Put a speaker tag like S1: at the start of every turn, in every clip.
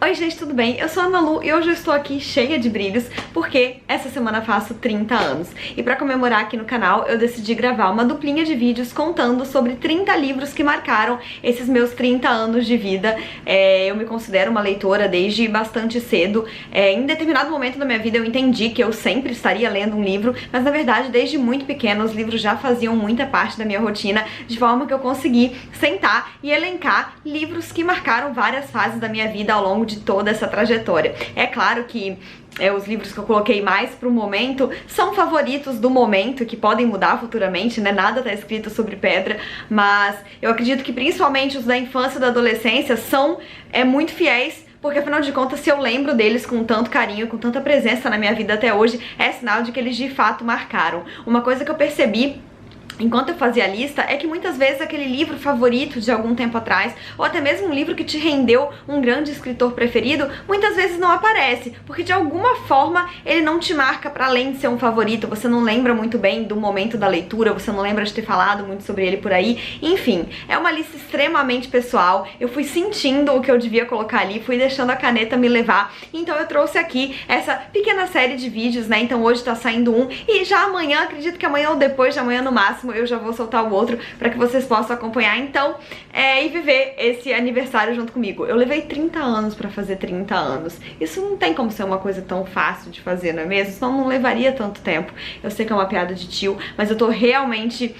S1: Oi gente, tudo bem? Eu sou a Malu e hoje eu estou aqui cheia de brilhos porque essa semana faço 30 anos. E pra comemorar aqui no canal eu decidi gravar uma duplinha de vídeos contando sobre 30 livros que marcaram esses meus 30 anos de vida. Eu me considero uma leitora desde bastante cedo. Em determinado momento da minha vida eu entendi que eu sempre estaria lendo um livro, mas na verdade desde muito pequena os livros já faziam muita parte da minha rotina, de forma que eu consegui sentar e elencar livros que marcaram várias fases da minha vida ao longo de toda essa trajetória. É claro que os livros que eu coloquei mais pro momento são favoritos do momento, que podem mudar futuramente, né? Nada tá escrito sobre pedra, mas eu acredito que principalmente os da infância e da adolescência são muito fiéis, porque afinal de contas, se eu lembro deles com tanto carinho, com tanta presença na minha vida até hoje, é sinal de que eles de fato marcaram. Uma coisa que eu percebi enquanto eu fazia a lista é que muitas vezes aquele livro favorito de algum tempo atrás, ou até mesmo um livro que te rendeu um grande escritor preferido, muitas vezes não aparece, porque de alguma forma ele não te marca para além de ser um favorito, você não lembra muito bem do momento da leitura, você não lembra de ter falado muito sobre ele por aí, enfim, é uma lista extremamente pessoal, eu fui sentindo o que eu devia colocar ali, fui deixando a caneta me levar, então eu trouxe aqui essa pequena série de vídeos, né, então hoje tá saindo um, e já amanhã, acredito que amanhã ou depois de amanhã no máximo, eu já vou soltar o outro para que vocês possam acompanhar então e viver esse aniversário junto comigo. Eu levei 30 anos para fazer 30 anos. Isso não tem como ser uma coisa tão fácil de fazer, não é mesmo? Senão não levaria tanto tempo. Eu sei que é uma piada de tio, mas eu tô realmente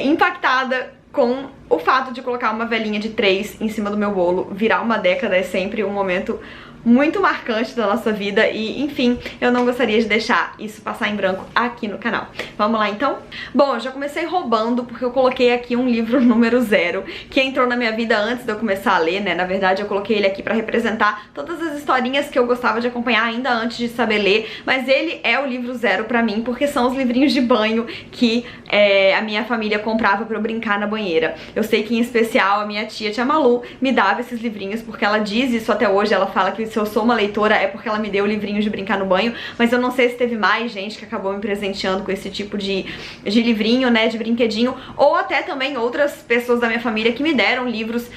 S1: impactada com o fato de colocar uma velhinha de 3 em cima do meu bolo. Virar uma década é sempre um momento muito marcante da nossa vida e, enfim, eu não gostaria de deixar isso passar em branco aqui no canal. Vamos lá, então? Bom, eu já comecei roubando porque eu coloquei aqui um livro número 0, que entrou na minha vida antes de eu começar a ler, né? Na verdade, eu coloquei ele aqui pra representar todas as historinhas que eu gostava de acompanhar ainda antes de saber ler, mas ele é o livro 0 pra mim, porque são os livrinhos de banho que a minha família comprava pra eu brincar na banheira. Eu sei que, em especial, a minha tia Malu me dava esses livrinhos, porque ela diz isso até hoje, ela fala que se eu sou uma leitora é porque ela me deu livrinhos de brincar no banho, mas eu não sei se teve mais gente que acabou me presenteando com esse tipo de livrinho, né, de brinquedinho, ou até também outras pessoas da minha família que me deram livros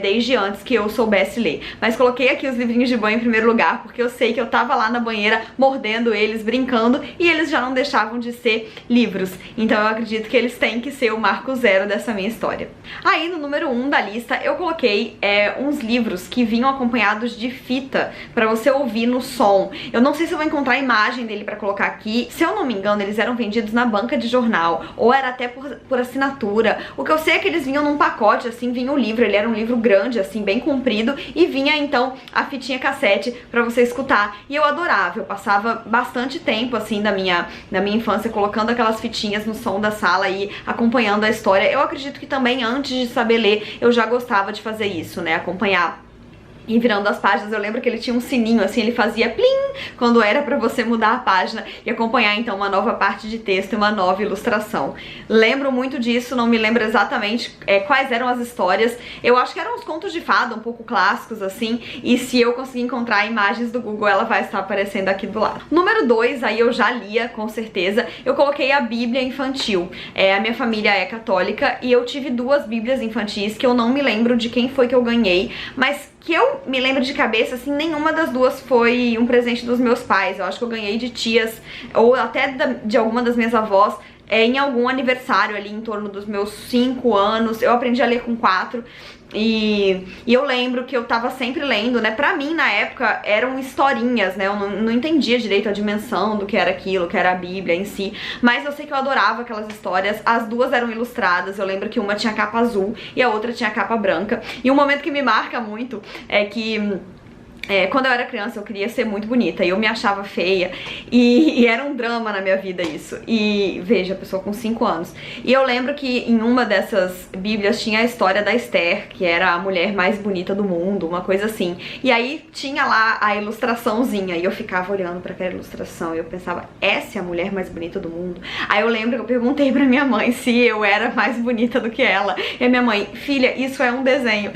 S1: desde antes que eu soubesse ler. Mas coloquei aqui os livrinhos de banho em primeiro lugar, porque eu sei que eu tava lá na banheira mordendo eles, brincando, e eles já não deixavam de ser livros. Então eu acredito que eles têm que ser o marco 0 dessa minha história. Aí no número 1 da lista eu coloquei uns livros que vinham acompanhados de fita pra você ouvir no som. Eu não sei se eu vou encontrar a imagem dele pra colocar aqui. Se eu não me engano, eles eram vendidos na banca de jornal, ou era até por assinatura. O que eu sei é que eles vinham num pacote, assim, vinha o livro, ele era um livro grande, assim, bem comprido, e vinha, então, a fitinha cassete pra você escutar. E eu adorava, eu passava bastante tempo, assim, da minha infância, colocando aquelas fitinhas no som da sala e acompanhando a história. Eu acredito que também, antes de saber ler, eu já gostava de fazer isso, né, acompanhar e virando as páginas. Eu lembro que ele tinha um sininho, assim, ele fazia plim quando era pra você mudar a página e acompanhar, então, uma nova parte de texto e uma nova ilustração. Lembro muito disso, não me lembro exatamente quais eram as histórias. Eu acho que eram uns contos de fada, um pouco clássicos, assim, e se eu conseguir encontrar imagens do Google, ela vai estar aparecendo aqui do lado. Número 2, aí eu já lia, com certeza, eu coloquei a Bíblia infantil. A minha família é católica e eu tive 2 Bíblias infantis que eu não me lembro de quem foi que eu ganhei, mas que eu me lembro de cabeça, assim, nenhuma das 2 foi um presente dos meus pais. Eu acho que eu ganhei de tias, ou até de alguma das minhas avós, em algum aniversário ali em torno dos meus 5 anos. Eu aprendi a ler com 4 e eu lembro que eu tava sempre lendo, né? Pra mim, na época, eram historinhas, né? Eu não entendia direito a dimensão do que era aquilo, que era a Bíblia em si. Mas eu sei que eu adorava aquelas histórias. As 2 eram ilustradas. Eu lembro que uma tinha capa azul e a outra tinha capa branca. E um momento que me marca muito é que quando eu era criança eu queria ser muito bonita e eu me achava feia e era um drama na minha vida isso. E veja, a pessoa com 5 anos. E eu lembro que em uma dessas bíblias tinha a história da Esther, que era a mulher mais bonita do mundo, uma coisa assim. E aí tinha lá a ilustraçãozinha e eu ficava olhando pra aquela ilustração e eu pensava, essa é a mulher mais bonita do mundo? Aí eu lembro que eu perguntei pra minha mãe se eu era mais bonita do que ela. E a minha mãe, filha, isso é um desenho.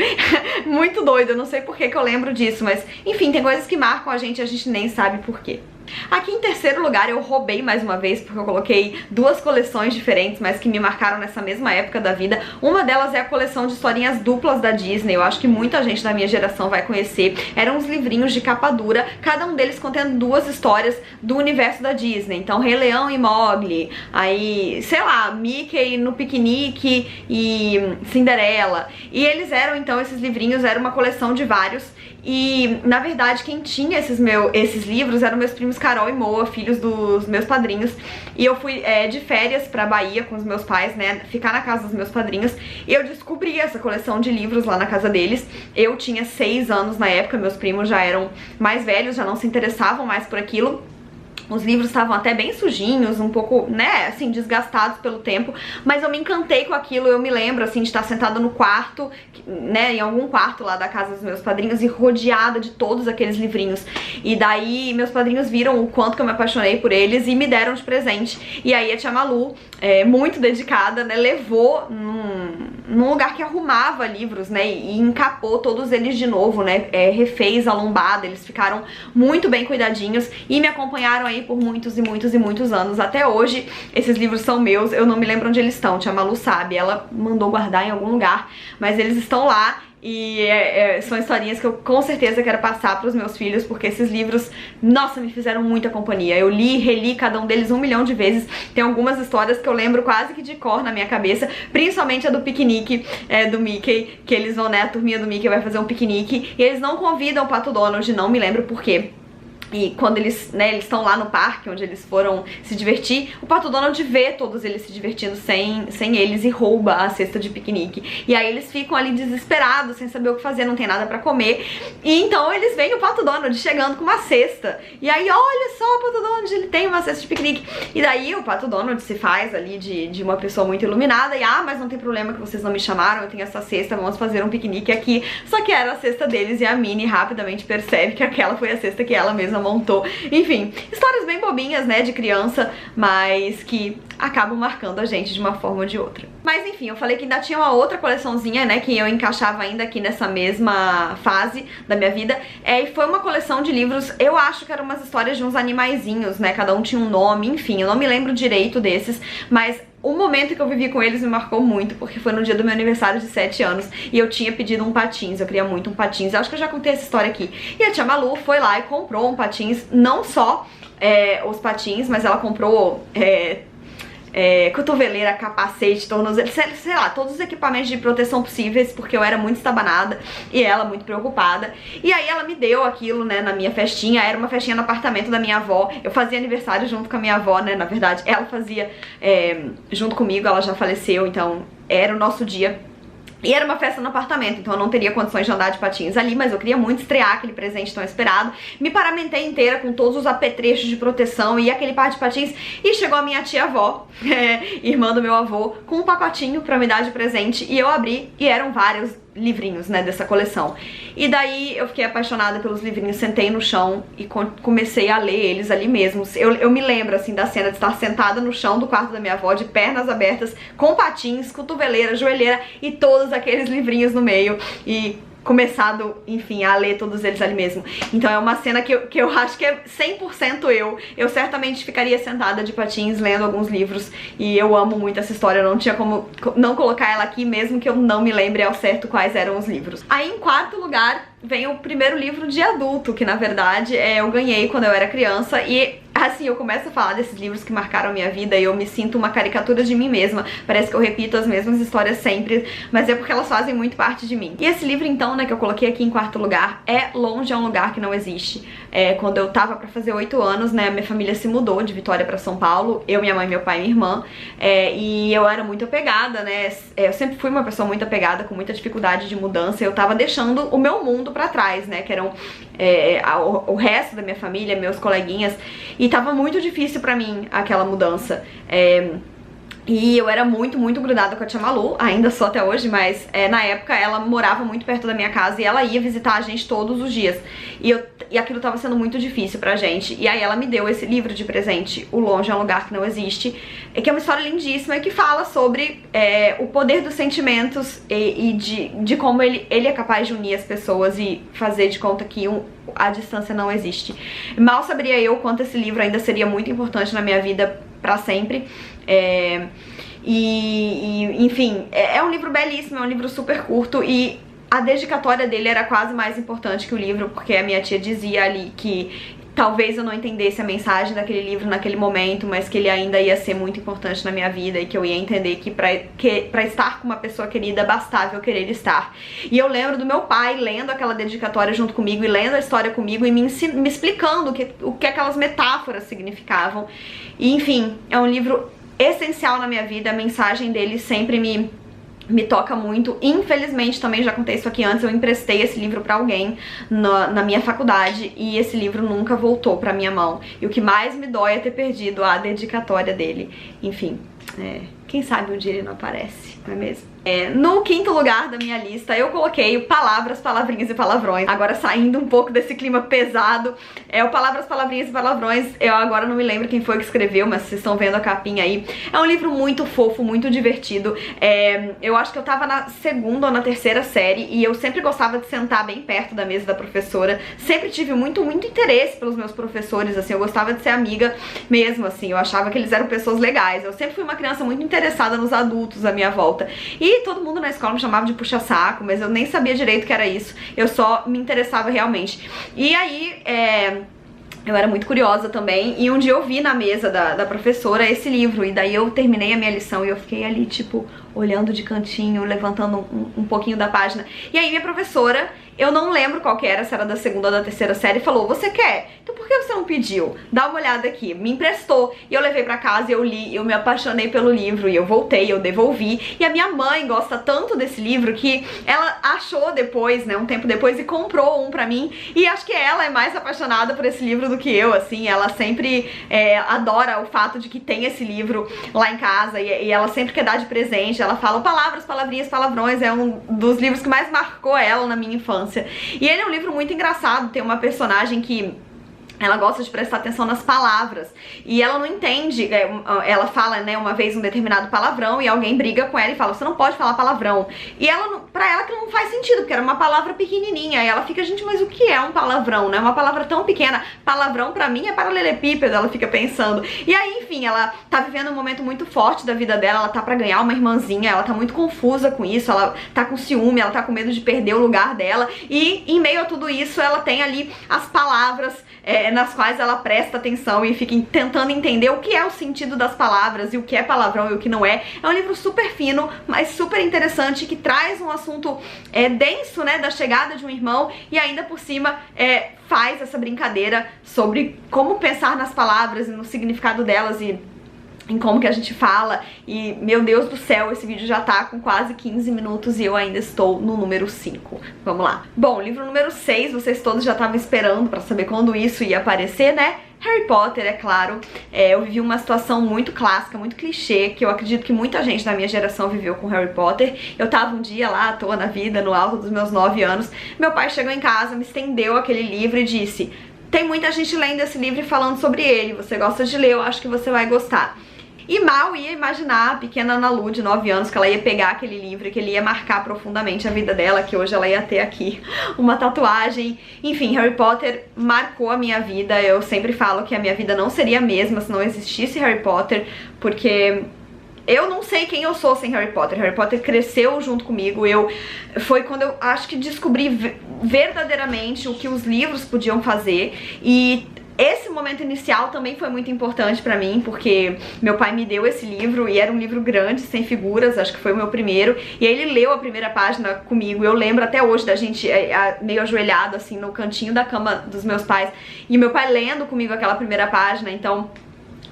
S1: Muito doido, eu não sei por que eu lembro disso, mas enfim, tem coisas que marcam a gente nem sabe por quê. Aqui em terceiro lugar eu roubei mais uma vez, porque eu coloquei duas coleções diferentes, mas que me marcaram nessa mesma época da vida. Uma delas é a coleção de historinhas duplas da Disney, eu acho que muita gente da minha geração vai conhecer. Eram uns livrinhos de capa dura, cada um deles contendo duas histórias do universo da Disney. Então Rei Leão e Mowgli, aí, sei lá, Mickey no piquenique e Cinderela. E eles eram, então, esses livrinhos, era uma coleção de vários. E, na verdade, quem tinha esses livros eram meus primos Carol e Moa, filhos dos meus padrinhos. E eu fui de férias pra Bahia com os meus pais, né, ficar na casa dos meus padrinhos. E eu descobri essa coleção de livros lá na casa deles. Eu tinha 6 anos na época, meus primos já eram mais velhos, já não se interessavam mais por aquilo. Os livros estavam até bem sujinhos, um pouco, né, assim, desgastados pelo tempo, mas eu me encantei com aquilo. Eu me lembro, assim, de estar sentada no quarto, né, em algum quarto lá da casa dos meus padrinhos e rodeada de todos aqueles livrinhos. E daí meus padrinhos viram o quanto que eu me apaixonei por eles e me deram de presente. E aí a tia Malu, muito dedicada, né, levou num lugar que arrumava livros, né, e encapou todos eles de novo, né, refez a lombada. Eles ficaram muito bem cuidadinhos e me acompanharam aí por muitos e muitos e muitos anos. Até hoje esses livros são meus, eu não me lembro onde eles estão, tia Malu sabe, ela mandou guardar em algum lugar, mas eles estão lá. E são historinhas que eu com certeza quero passar pros meus filhos, porque esses livros, nossa, me fizeram muita companhia. Eu li e reli cada um deles 1 milhão de vezes. Tem algumas histórias que eu lembro quase que de cor na minha cabeça, principalmente a do piquenique do Mickey, que eles vão, né, a turminha do Mickey vai fazer um piquenique e eles não convidam o Pato Donald, não me lembro por quê. E quando eles, né, eles estão lá no parque onde eles foram se divertir, o Pato Donald vê todos eles se divertindo sem eles e rouba a cesta de piquenique. E aí eles ficam ali desesperados, sem saber o que fazer, não tem nada pra comer. E então eles veem o Pato Donald chegando com uma cesta. E aí, olha só, o Pato Donald, ele tem uma cesta de piquenique. E daí o Pato Donald se faz ali de uma pessoa muito iluminada e, mas não tem problema que vocês não me chamaram, eu tenho essa cesta, vamos fazer um piquenique aqui. Só que era a cesta deles e a Minnie rapidamente percebe que aquela foi a cesta que ela mesma montou. Enfim, histórias bem bobinhas, né, de criança, mas que acabam marcando a gente de uma forma ou de outra. Mas enfim, eu falei que ainda tinha uma outra coleçãozinha, né, que eu encaixava ainda aqui nessa mesma fase da minha vida, e foi uma coleção de livros, eu acho que eram umas histórias de uns animaizinhos, né, cada um tinha um nome, enfim, eu não me lembro direito desses, mas o momento que eu vivi com eles me marcou muito, porque foi no dia do meu aniversário de 7 anos e eu tinha pedido um patins, eu queria muito um patins, eu acho que eu já contei essa história aqui. E a tia Malu foi lá e comprou um patins, não só os patins, mas ela comprou cotoveleira, capacete, tornozelo, sei lá, todos os equipamentos de proteção possíveis, porque eu era muito estabanada e ela muito preocupada. E aí ela me deu aquilo, né, na minha festinha. Era uma festinha no apartamento da minha avó. Eu fazia aniversário junto com a minha avó, né, na verdade ela fazia junto comigo, ela já faleceu, então era o nosso dia. E era uma festa no apartamento, então eu não teria condições de andar de patins ali, mas eu queria muito estrear aquele presente tão esperado. Me paramentei inteira com todos os apetrechos de proteção e aquele par de patins. E chegou a minha tia-avó, irmã do meu avô, com um pacotinho pra me dar de presente. E eu abri e eram vários livrinhos, né, dessa coleção. E daí eu fiquei apaixonada pelos livrinhos, sentei no chão e comecei a ler eles ali mesmo. Eu me lembro, assim, da cena de estar sentada no chão do quarto da minha avó, de pernas abertas, com patins, cotoveleira, joelheira e todos aqueles livrinhos no meio e começado, enfim, a ler todos eles ali mesmo. Então é uma cena que eu acho que é 100% eu. Eu certamente ficaria sentada de patins lendo alguns livros e eu amo muito essa história. Eu não tinha como não colocar ela aqui, mesmo que eu não me lembre ao certo quais eram os livros. Aí em quarto lugar vem o primeiro livro de adulto, que na verdade eu ganhei quando eu era criança. E assim, eu começo a falar desses livros que marcaram a minha vida e eu me sinto uma caricatura de mim mesma. Parece que eu repito as mesmas histórias sempre, mas é porque elas fazem muito parte de mim. E esse livro então, né, que eu coloquei aqui em quarto lugar é Longe é um Lugar que Não Existe. Quando eu tava pra fazer 8 anos, né, minha família se mudou de Vitória pra São Paulo, eu, minha mãe, meu pai e minha irmã, e eu era muito apegada, né, eu sempre fui uma pessoa muito apegada, com muita dificuldade de mudança. Eu tava deixando o meu mundo pra trás, né, que eram o resto da minha família, meus coleguinhas, e tava muito difícil pra mim aquela mudança. E eu era muito, muito grudada com a tia Malu, ainda sou até hoje, mas na época ela morava muito perto da minha casa e ela ia visitar a gente todos os dias. E aquilo tava sendo muito difícil pra gente. E aí ela me deu esse livro de presente, O Longe é um Lugar que Não Existe, que é uma história lindíssima e que fala sobre o poder dos sentimentos e de como ele é capaz de unir as pessoas e fazer de conta que a distância não existe. Mal saberia eu quanto esse livro ainda seria muito importante na minha vida pra sempre. Enfim, é um livro belíssimo, é um livro super curto e a dedicatória dele era quase mais importante que o livro, porque a minha tia dizia ali que talvez eu não entendesse a mensagem daquele livro naquele momento, mas que ele ainda ia ser muito importante na minha vida e que eu ia entender que pra estar com uma pessoa querida bastava eu querer estar. E eu lembro do meu pai lendo aquela dedicatória junto comigo e lendo a história comigo e me explicando o que aquelas metáforas significavam. E enfim, é um livro essencial na minha vida, a mensagem dele sempre me toca muito. Infelizmente, também já contei isso aqui antes, eu emprestei esse livro pra alguém na minha faculdade e esse livro nunca voltou pra minha mão. E o que mais me dói é ter perdido a dedicatória dele. Enfim, quem sabe um dia ele não aparece, não é mesmo? No quinto lugar da minha lista eu coloquei Palavras, Palavrinhas e Palavrões. Agora saindo um pouco desse clima pesado, o Palavras, Palavrinhas e Palavrões, eu agora não me lembro quem foi que escreveu, mas vocês estão vendo a capinha aí. É um livro muito fofo, muito divertido. Eu acho que eu tava na segunda ou na terceira série e eu sempre gostava de sentar bem perto da mesa da professora. Sempre tive muito, muito interesse pelos meus professores, assim, eu gostava de ser amiga mesmo, assim, eu achava que eles eram pessoas legais. Eu sempre fui uma criança muito interessada nos adultos à minha volta. E todo mundo na escola me chamava de puxa-saco, mas eu nem sabia direito o que era isso. Eu só me interessava realmente. E aí, eu era muito curiosa também, e um dia eu vi na mesa da professora esse livro, e daí eu terminei a minha lição e eu fiquei ali, tipo, olhando de cantinho, levantando um pouquinho da página. E aí minha professora, eu não lembro qual que era, se era da segunda ou da terceira série, falou: você quer? Então por que você não pediu? Dá uma olhada aqui. Me emprestou. E eu levei pra casa, eu li, eu me apaixonei pelo livro, e eu voltei, eu devolvi. E a minha mãe gosta tanto desse livro que ela achou depois, né, um tempo depois, e comprou um pra mim. E acho que ela é mais apaixonada por esse livro do que eu, assim. Ela sempre adora o fato de que tem esse livro lá em casa, e ela sempre quer dar de presente. Ela fala Palavras, Palavrinhas, Palavrões, é um dos livros que mais marcou ela na minha infância. E ele é um livro muito engraçado, tem uma personagem que ela gosta de prestar atenção nas palavras e ela não entende, ela fala, né, uma vez um determinado palavrão e alguém briga com ela e fala: você não pode falar palavrão. E pra ela que não faz sentido, porque era uma palavra pequenininha. E ela fica: gente, mas o que é um palavrão, né? Uma palavra tão pequena. Palavrão pra mim é paralelepípedo, ela fica pensando. E aí, enfim, ela tá vivendo um momento muito forte da vida dela, ela tá pra ganhar uma irmãzinha, ela tá muito confusa com isso, ela tá com ciúme, ela tá com medo de perder o lugar dela. E em meio a tudo isso, ela tem ali as palavras nas quais ela presta atenção e fica tentando entender o que é o sentido das palavras e o que é palavrão e o que não é. É um livro super fino, mas super interessante, que traz um assunto denso, né, da chegada de um irmão, e ainda por cima faz essa brincadeira sobre como pensar nas palavras e no significado delas e em como que a gente fala. E, meu Deus do céu, esse vídeo já tá com quase 15 minutos e eu ainda estou no número 5. Vamos lá. Bom, livro número 6, vocês todos já estavam esperando pra saber quando isso ia aparecer, né? Harry Potter, é claro. Eu vivi uma situação muito clássica, muito clichê, que eu acredito que muita gente da minha geração viveu com Harry Potter. Eu tava um dia lá, à toa na vida, no alto dos meus 9 anos. Meu pai chegou em casa, me estendeu aquele livro e disse: tem muita gente lendo esse livro e falando sobre ele, você gosta de ler, eu acho que você vai gostar. E mal ia imaginar a pequena Ana Lu, de 9 anos, que ela ia pegar aquele livro e que ele ia marcar profundamente a vida dela, que hoje ela ia ter aqui uma tatuagem. Enfim, Harry Potter marcou a minha vida. Eu sempre falo que a minha vida não seria a mesma se não existisse Harry Potter, porque eu não sei quem eu sou sem Harry Potter. Harry Potter cresceu junto comigo. Foi quando eu acho que descobri verdadeiramente o que os livros podiam fazer. E esse momento inicial também foi muito importante pra mim, porque meu pai me deu esse livro e era um livro grande, sem figuras, acho que foi o meu primeiro. E aí ele leu a primeira página comigo. Eu lembro até hoje da gente meio ajoelhado assim no cantinho da cama dos meus pais, e meu pai lendo comigo aquela primeira página. Então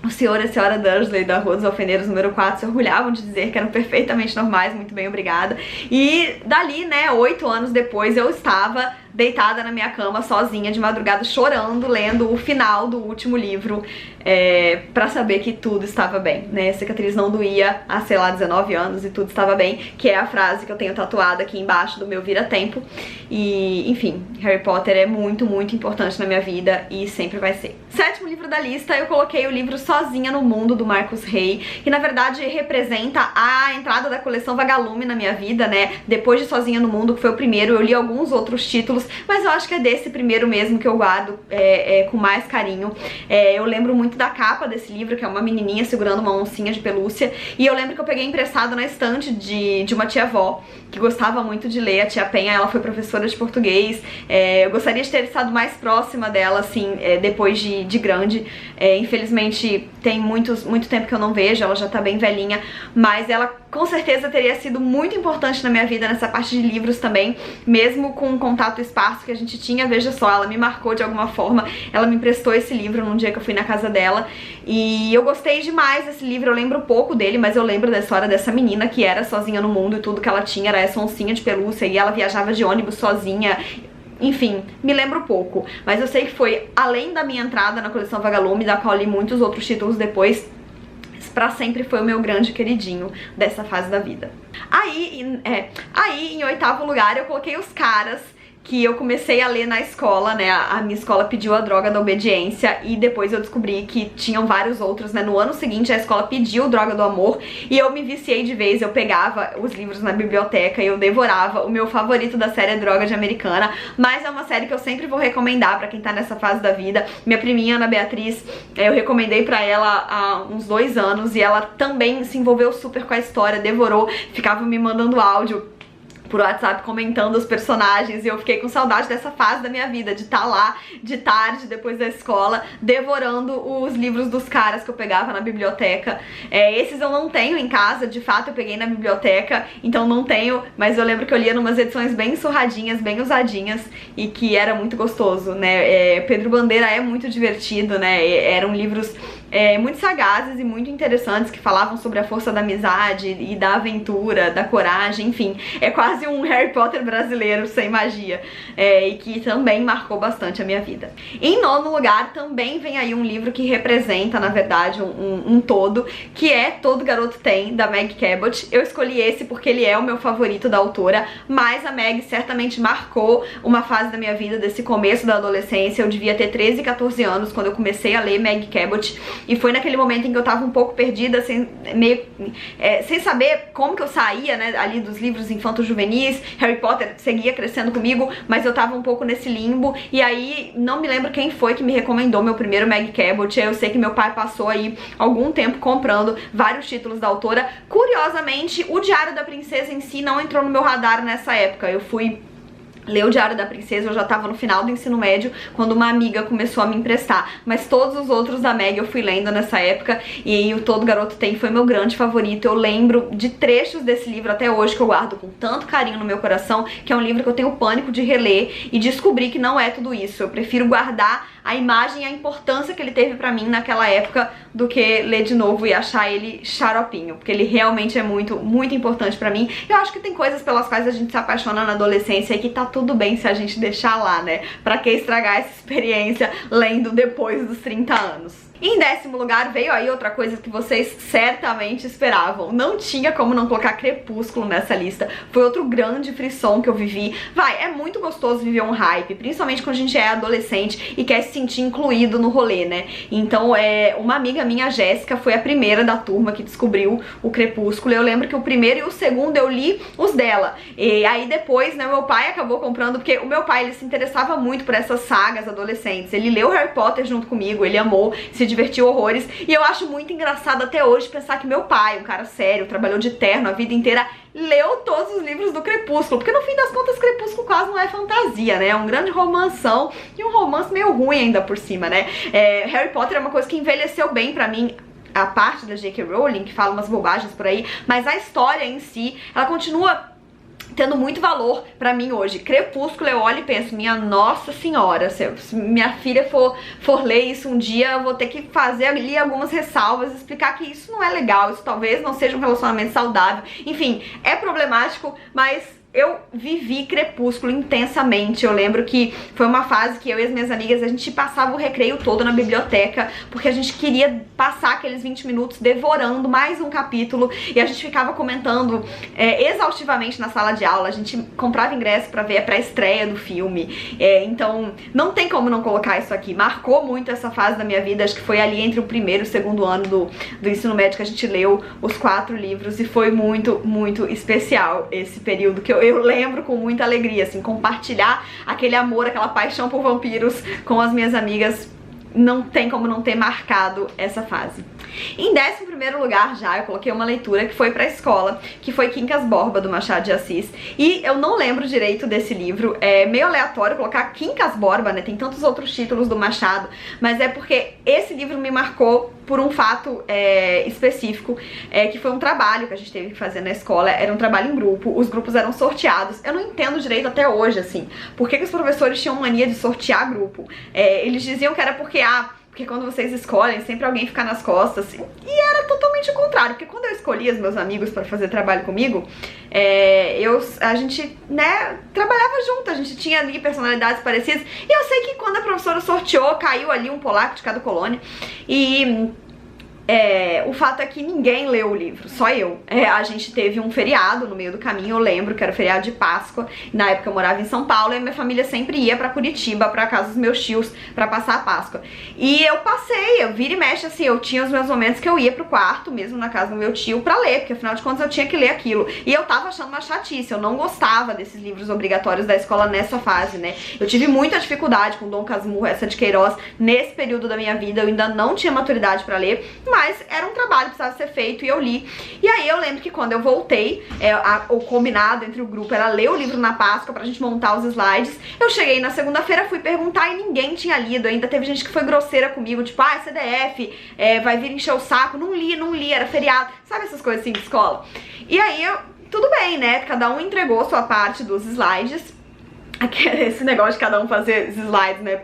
S1: o senhor e a senhora Dursley da Rua dos Alfeneiros número 4 se orgulhavam de dizer que eram perfeitamente normais, muito bem, obrigada. E dali, né, 8 anos depois, eu estava deitada na minha cama sozinha de madrugada chorando, lendo o final do último livro, pra saber que tudo estava bem, né? A cicatriz não doía há, sei lá, 19 anos e tudo estava bem, que é a frase que eu tenho tatuada aqui embaixo do meu vira-tempo. E, enfim, Harry Potter é muito, muito importante na minha vida e sempre vai ser. Sétimo livro da lista, eu coloquei o livro Sozinha no Mundo, do Marcus Hay, que na verdade representa a entrada da coleção Vagalume na minha vida, né? Depois de Sozinha no Mundo, que foi o primeiro, eu li alguns outros títulos, mas eu acho que é desse primeiro mesmo que eu guardo com mais carinho. Eu lembro muito da capa desse livro, que é uma menininha segurando uma oncinha de pelúcia, e eu lembro que eu peguei emprestado na estante de uma tia-avó, que gostava muito de ler, a tia Penha. Ela foi professora de português. Eu gostaria de ter estado mais próxima dela, assim, depois de grande. Infelizmente tem muito tempo que eu não vejo, ela já tá bem velhinha, mas ela com certeza teria sido muito importante na minha vida nessa parte de livros também, mesmo com o contato esparso que a gente tinha. Veja só, ela me marcou de alguma forma, ela me emprestou esse livro num dia que eu fui na casa dela, e eu gostei demais desse livro. Eu lembro pouco dele, mas eu lembro da história dessa menina que era sozinha no mundo e tudo que ela tinha era essa oncinha de pelúcia, e ela viajava de ônibus sozinha. Enfim, me lembro pouco, mas eu sei que foi, além da minha entrada na coleção Vagalume, da qual li muitos outros títulos depois, pra sempre foi o meu grande queridinho dessa fase da vida. Aí, em oitavo lugar, eu coloquei Os Caras, que eu comecei a ler na escola, né? A minha escola pediu A Droga da Obediência, e depois eu descobri que tinham vários outros, né? No ano seguinte a escola pediu Droga do Amor, e eu me viciei de vez. Eu pegava os livros na biblioteca e eu devorava. O meu favorito da série é Droga de Americana, mas é uma série que eu sempre vou recomendar pra quem tá nessa fase da vida. Minha priminha, Ana Beatriz, eu recomendei pra ela há uns 2 anos, e ela também se envolveu super com a história, devorou, ficava me mandando áudio por WhatsApp comentando os personagens, e eu fiquei com saudade dessa fase da minha vida, de estar lá de tarde, depois da escola, devorando os livros dos caras que eu pegava na biblioteca. Esses eu não tenho em casa, de fato eu peguei na biblioteca, então não tenho, mas eu lembro que eu lia numas edições bem surradinhas, bem usadinhas, e que era muito gostoso, né? Pedro Bandeira é muito divertido, né? Eram livros muito sagazes e muito interessantes, que falavam sobre a força da amizade e da aventura, da coragem, enfim, é quase um Harry Potter brasileiro sem magia, e que também marcou bastante a minha vida. Em nono lugar, também vem aí um livro que representa, na verdade, um todo, que é Todo Garoto Tem, da Meg Cabot. Eu escolhi esse porque ele é o meu favorito da autora, mas a Meg certamente marcou uma fase da minha vida, desse começo da adolescência. Eu devia ter 13, 14 anos quando eu comecei a ler Meg Cabot, e foi naquele momento em que eu tava um pouco perdida, sem saber como que eu saía, né, ali dos livros infanto-juvenis. Harry Potter seguia crescendo comigo, mas eu tava um pouco nesse limbo, e aí não me lembro quem foi que me recomendou meu primeiro Meg Cabot. Eu sei que meu pai passou aí algum tempo comprando vários títulos da autora. Curiosamente, o Diário da Princesa em si não entrou no meu radar nessa época. Eu fui ler o Diário da Princesa, eu já tava no final do ensino médio, quando uma amiga começou a me emprestar, mas todos os outros da Meg eu fui lendo nessa época, e o Todo Garoto Tem foi meu grande favorito. Eu lembro de trechos desse livro até hoje, que eu guardo com tanto carinho no meu coração, que é um livro que eu tenho pânico de reler e descobrir que não é tudo isso. Eu prefiro guardar a imagem e a importância que ele teve pra mim naquela época do que ler de novo e achar ele xaropinho, porque ele realmente é muito, muito importante pra mim. Eu acho que tem coisas pelas quais a gente se apaixona na adolescência e que tá tudo bem se a gente deixar lá, né? Pra que estragar essa experiência lendo depois dos 30 anos? Em 10º lugar veio aí outra coisa que vocês certamente esperavam. Não tinha como não colocar Crepúsculo nessa lista. Foi outro grande frisson que eu vivi. É muito gostoso viver um hype, principalmente quando a gente é adolescente e quer se sentir incluído no rolê, né? Então, uma amiga minha, a Jéssica, foi a primeira da turma que descobriu o Crepúsculo. Eu lembro que o primeiro e o segundo eu li os dela. E aí depois, né, meu pai acabou comprando, porque o meu pai, ele se interessava muito por essas sagas adolescentes. Ele leu Harry Potter junto comigo, ele amou, se divertiu horrores, e eu acho muito engraçado até hoje pensar que meu pai, um cara sério, trabalhou de terno a vida inteira, leu todos os livros do Crepúsculo, porque no fim das contas Crepúsculo quase não é fantasia, né? É um grande romanção, e um romance meio ruim ainda por cima, né? Harry Potter é uma coisa que envelheceu bem pra mim, a parte da J.K. Rowling, que fala umas bobagens por aí, mas a história em si, ela continua tendo muito valor pra mim hoje. Crepúsculo, eu olho e penso, minha nossa senhora, se minha filha for ler isso um dia, eu vou ter que fazer ali algumas ressalvas, explicar que isso não é legal, isso talvez não seja um relacionamento saudável. Enfim, é problemático, mas eu vivi Crepúsculo intensamente. Eu lembro que foi uma fase que eu e as minhas amigas, a gente passava o recreio todo na biblioteca, porque a gente queria passar aqueles 20 minutos devorando mais um capítulo, e a gente ficava comentando exaustivamente na sala de aula. A gente comprava ingresso pra ver a pré-estreia do filme. Então não tem como não colocar isso aqui. Marcou muito essa fase da minha vida, acho que foi ali entre o primeiro e o segundo ano do ensino médio que a gente leu os 4 livros, e foi muito, muito especial esse período, que eu lembro com muita alegria, assim, compartilhar aquele amor, aquela paixão por vampiros com as minhas amigas. Não tem como não ter marcado essa fase. Em 11º lugar já, eu coloquei uma leitura que foi pra escola, que foi Quincas Borba, do Machado de Assis. E eu não lembro direito desse livro, é meio aleatório colocar Quincas Borba, né? Tem tantos outros títulos do Machado, mas é porque esse livro me marcou por um fato específico, que foi um trabalho que a gente teve que fazer na escola. Era um trabalho em grupo, os grupos eram sorteados. Eu não entendo direito até hoje, assim, por que os professores tinham mania de sortear grupo. Eles diziam que era porque quando vocês escolhem, sempre alguém fica nas costas. E era totalmente o contrário, porque quando eu escolhia os meus amigos pra fazer trabalho comigo, a gente, né, trabalhava junto, a gente tinha ali personalidades parecidas. E eu sei que quando a professora sorteou, caiu ali um polaco de cada colônia. E o fato é que ninguém leu o livro, só eu. A gente teve um feriado no meio do caminho, eu lembro que era o feriado de Páscoa. Na época eu morava em São Paulo e a minha família sempre ia pra Curitiba, pra casa dos meus tios, pra passar a Páscoa. E eu vira e mexe, assim, eu tinha os meus momentos que eu ia pro quarto, mesmo na casa do meu tio, pra ler, porque afinal de contas eu tinha que ler aquilo. E eu tava achando uma chatice, eu não gostava desses livros obrigatórios da escola nessa fase, né? Eu tive muita dificuldade com Dom Casmurro, essa de Queiroz, nesse período da minha vida. Eu ainda não tinha maturidade pra ler, mas era um trabalho que precisava ser feito e eu li. E aí eu lembro que quando eu voltei, o combinado entre o grupo era ler o livro na Páscoa pra gente montar os slides. Eu cheguei na segunda-feira, fui perguntar e ninguém tinha lido. Ainda teve gente que foi grosseira comigo, tipo, CDF, vai vir encher o saco. Não li, era feriado. Sabe essas coisas assim de escola? E aí, tudo bem, né? Cada um entregou sua parte dos slides. Esse negócio de cada um fazer slides, né,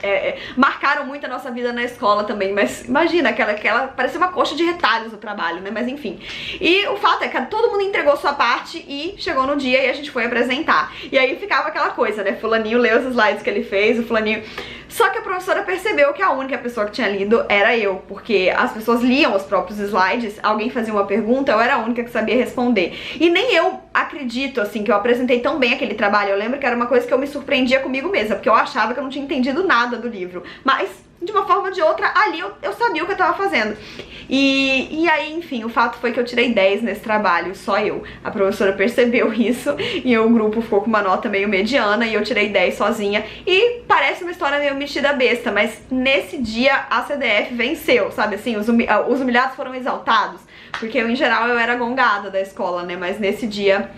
S1: marcaram muito a nossa vida na escola também, mas imagina, aquela parecia uma coxa de retalhos o trabalho, né, mas enfim. E o fato é que todo mundo entregou sua parte e chegou no dia e a gente foi apresentar. E aí ficava aquela coisa, né, fulaninho leu os slides que ele fez, o fulaninho... Só que a professora percebeu que a única pessoa que tinha lido era eu, porque as pessoas liam os próprios slides, alguém fazia uma pergunta, eu era a única que sabia responder. E nem eu acredito, assim, que eu apresentei tão bem aquele trabalho. Eu lembro que era uma coisa que eu me surpreendia comigo mesma, porque eu achava que eu não tinha entendido nada do livro. Mas, de uma forma ou de outra, ali eu sabia o que eu tava fazendo. E aí, enfim, o fato foi que eu tirei 10 nesse trabalho, só eu. A professora percebeu isso e o grupo ficou com uma nota meio mediana e eu tirei 10 sozinha. E parece uma história meio metida besta, mas nesse dia a CDF venceu, sabe assim? Os humilhados foram exaltados, porque eu, em geral, eu era gongada da escola, né? Mas nesse dia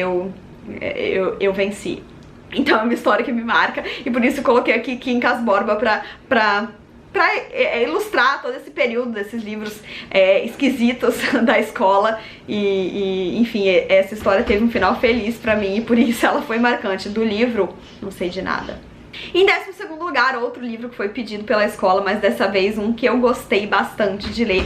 S1: eu venci. Então é uma história que me marca e por isso coloquei aqui Quincas Borba pra ilustrar todo esse período desses livros esquisitos da escola. E enfim, essa história teve um final feliz pra mim e por isso ela foi marcante. Do livro, não sei de nada. Em 12º lugar, outro livro que foi pedido pela escola, mas dessa vez um que eu gostei bastante de ler.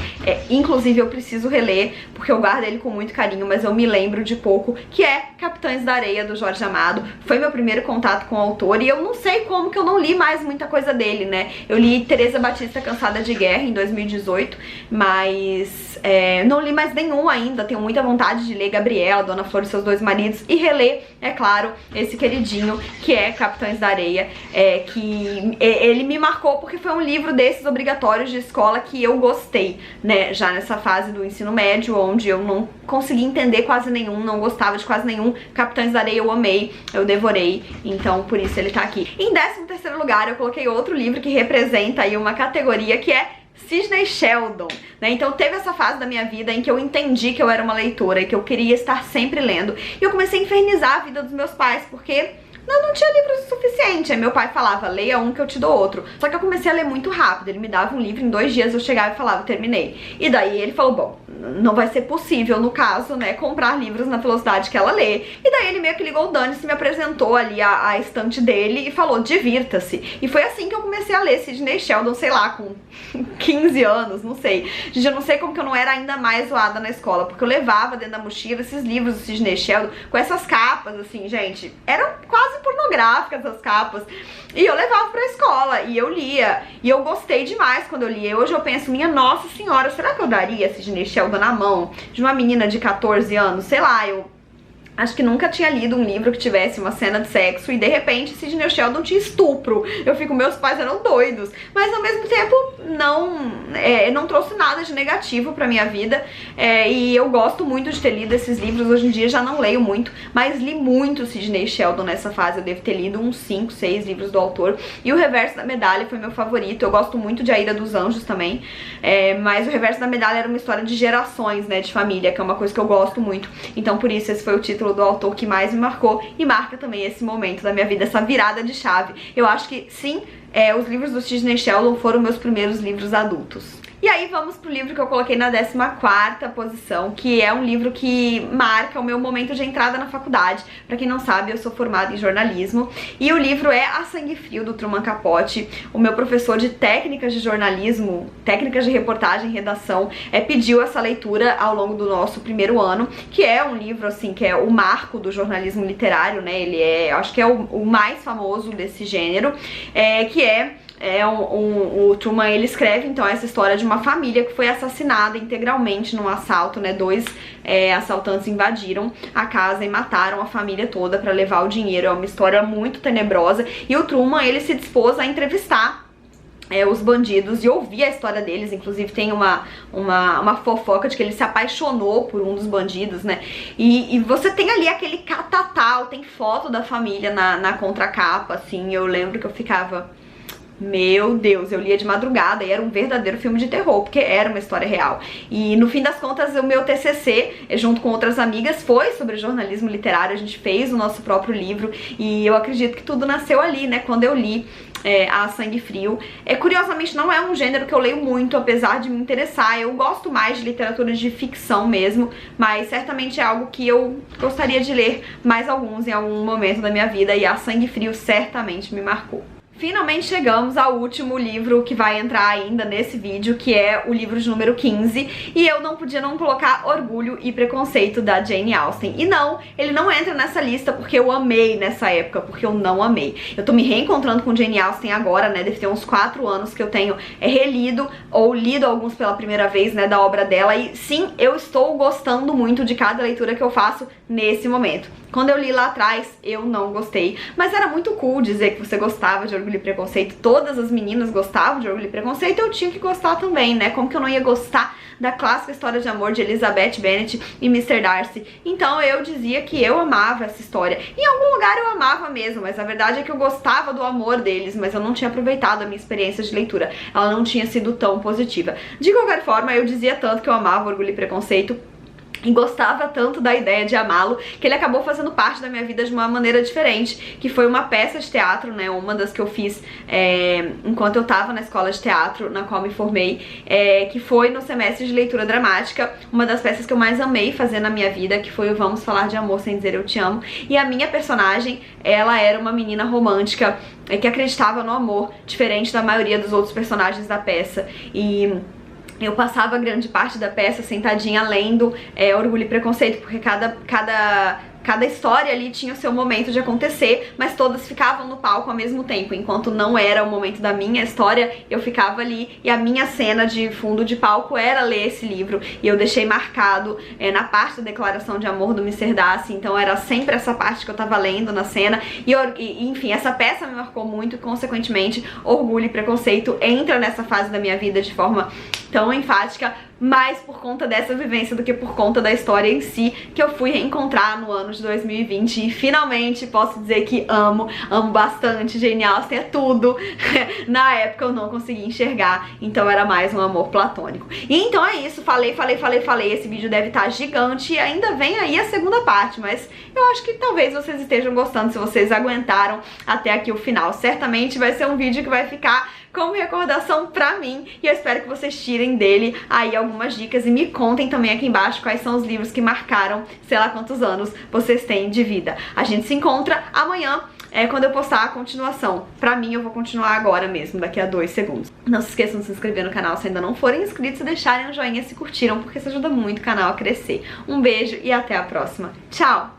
S1: Inclusive eu preciso reler, porque eu guardo ele com muito carinho, mas eu me lembro de pouco, que é Capitães da Areia, do Jorge Amado. Foi meu primeiro contato com o autor e eu não sei como que eu não li mais muita coisa dele, né? Eu li Teresa Batista, Cansada de Guerra, em 2018, mas não li mais nenhum ainda. Tenho muita vontade de ler Gabriela, Dona Flor e Seus Dois Maridos e reler, é claro, esse queridinho que é Capitães da Areia. Que ele me marcou porque foi um livro desses obrigatórios de escola que eu gostei, né, já nessa fase do ensino médio, onde eu não consegui entender quase nenhum, não gostava de quase nenhum. Capitães da Areia eu amei, eu devorei, então por isso ele tá aqui. Em 13º lugar eu coloquei outro livro que representa aí uma categoria, que é Sidney Sheldon, né? Então teve essa fase da minha vida em que eu entendi que eu era uma leitora e que eu queria estar sempre lendo, e eu comecei a infernizar a vida dos meus pais, porque não tinha livros o suficiente. Aí meu pai falava, leia um que eu te dou outro. Só que eu comecei a ler muito rápido. Ele me dava um livro, em 2 dias eu chegava e falava, terminei. E daí ele falou, bom, não vai ser possível, no caso, né, comprar livros na velocidade que ela lê. E daí ele meio que ligou o dane-se, me apresentou ali a estante dele e falou, divirta-se. E foi assim que eu comecei a ler Sidney Sheldon, sei lá, com 15 anos, não sei. Gente, eu não sei como que eu não era ainda mais zoada na escola, porque eu levava dentro da mochila esses livros do Sidney Sheldon, com essas capas, assim, gente, eram quase pornográficas as capas. E eu levava pra escola, e eu lia, e eu gostei demais quando eu lia. Hoje eu penso, minha nossa senhora, será que eu daria Sidney Sheldon na mão de uma menina de 14 anos? Sei lá, eu acho que nunca tinha lido um livro que tivesse uma cena de sexo e de repente Sidney Sheldon tinha estupro. Eu fico, meus pais eram doidos. Mas ao mesmo tempo não trouxe nada de negativo pra minha vida. E eu gosto muito de ter lido esses livros. Hoje em dia já não leio muito, mas li muito Sidney Sheldon nessa fase. Eu devo ter lido uns 5, 6 livros do autor. E O Reverso da Medalha foi meu favorito. Eu gosto muito de A Ira dos Anjos também. Mas O Reverso da Medalha era uma história de gerações, né, de família, que é uma coisa que eu gosto muito. Então por isso esse foi o título do autor que mais me marcou e marca também esse momento da minha vida, essa virada de chave. Eu acho que sim, os livros do Sidney Sheldon foram meus primeiros livros adultos. E aí vamos pro livro que eu coloquei na 14ª posição, que é um livro que marca o meu momento de entrada na faculdade. Pra quem não sabe, eu sou formada em jornalismo e o livro é A Sangue Frio, do Truman Capote. O meu professor de técnicas de jornalismo, técnicas de reportagem e redação, pediu essa leitura ao longo do nosso primeiro ano, que é um livro, assim, que é o marco do jornalismo literário, né? Ele acho que é o mais famoso desse gênero, o Truman, ele escreve então essa história de uma família que foi assassinada integralmente num assalto, né? 2 assaltantes invadiram a casa e mataram a família toda pra levar o dinheiro. É uma história muito tenebrosa e o Truman, ele se dispôs a entrevistar os bandidos e ouvir a história deles. Inclusive tem uma fofoca de que ele se apaixonou por um dos bandidos, né? E você tem ali aquele catatal, tem foto da família na contracapa, assim. Eu lembro que eu ficava... Meu Deus, eu lia de madrugada e era um verdadeiro filme de terror, porque era uma história real. E no fim das contas, o meu TCC, junto com outras amigas, foi sobre jornalismo literário. A gente fez o nosso próprio livro e eu acredito que tudo nasceu ali, né, quando eu li A Sangue Frio. Curiosamente, não é um gênero que eu leio muito, apesar de me interessar. Eu gosto mais de literatura de ficção mesmo, mas certamente é algo que eu gostaria de ler mais alguns em algum momento da minha vida, e A Sangue Frio certamente me marcou. Finalmente chegamos ao último livro que vai entrar ainda nesse vídeo, que é o livro de número 15, e eu não podia não colocar Orgulho e Preconceito, da Jane Austen. E não, ele não entra nessa lista porque eu amei nessa época, porque eu não amei. Eu tô me reencontrando com Jane Austen agora, né, deve ter uns 4 anos que eu tenho relido ou lido alguns pela primeira vez, né, da obra dela, e sim, eu estou gostando muito de cada leitura que eu faço nesse momento. Quando eu li lá atrás, eu não gostei, mas era muito cool dizer que você gostava de Orgulho e Preconceito. Todas as meninas gostavam de Orgulho e Preconceito, eu tinha que gostar também, né? Como que eu não ia gostar da clássica história de amor de Elizabeth Bennet e Mr. Darcy? Então eu dizia que eu amava essa história. Em algum lugar eu amava mesmo, mas a verdade é que eu gostava do amor deles, mas eu não tinha aproveitado a minha experiência de leitura. Ela não tinha sido tão positiva. De qualquer forma, eu dizia tanto que eu amava Orgulho e Preconceito e gostava tanto da ideia de amá-lo, que ele acabou fazendo parte da minha vida de uma maneira diferente, que foi uma peça de teatro, né, uma das que eu fiz enquanto eu tava na escola de teatro, na qual me formei, que foi no semestre de leitura dramática, uma das peças que eu mais amei fazer na minha vida, que foi o Vamos Falar de Amor Sem Dizer Eu Te Amo, e a minha personagem, ela era uma menina romântica, que acreditava no amor, diferente da maioria dos outros personagens da peça, e eu passava grande parte da peça sentadinha lendo Orgulho e Preconceito, porque cada história ali tinha o seu momento de acontecer, mas todas ficavam no palco ao mesmo tempo. Enquanto não era o momento da minha história, eu ficava ali, e a minha cena de fundo de palco era ler esse livro. E eu deixei marcado na parte da declaração de amor do Mr. Darcy, então era sempre essa parte que eu tava lendo na cena. E enfim, essa peça me marcou muito, e consequentemente Orgulho e Preconceito entra nessa fase da minha vida de forma tão enfática, mais por conta dessa vivência do que por conta da história em si, que eu fui reencontrar no ano de 2020 e finalmente posso dizer que amo bastante. Jane Austen é tudo. Na época eu não consegui enxergar, então era mais um amor platônico. E então é isso, falei, esse vídeo deve estar gigante e ainda vem aí a segunda parte, mas eu acho que talvez vocês estejam gostando se vocês aguentaram até aqui o final. Certamente vai ser um vídeo que vai ficar como recordação pra mim e eu espero que vocês tirem dele aí algumas dicas e me contem também aqui embaixo quais são os livros que marcaram sei lá quantos anos vocês têm de vida. A gente se encontra amanhã quando eu postar a continuação. Pra mim eu vou continuar agora mesmo, daqui a 2 segundos. Não se esqueçam de se inscrever no canal se ainda não forem inscritos e deixarem um joinha se curtiram, porque isso ajuda muito o canal a crescer. Um beijo e até a próxima. Tchau!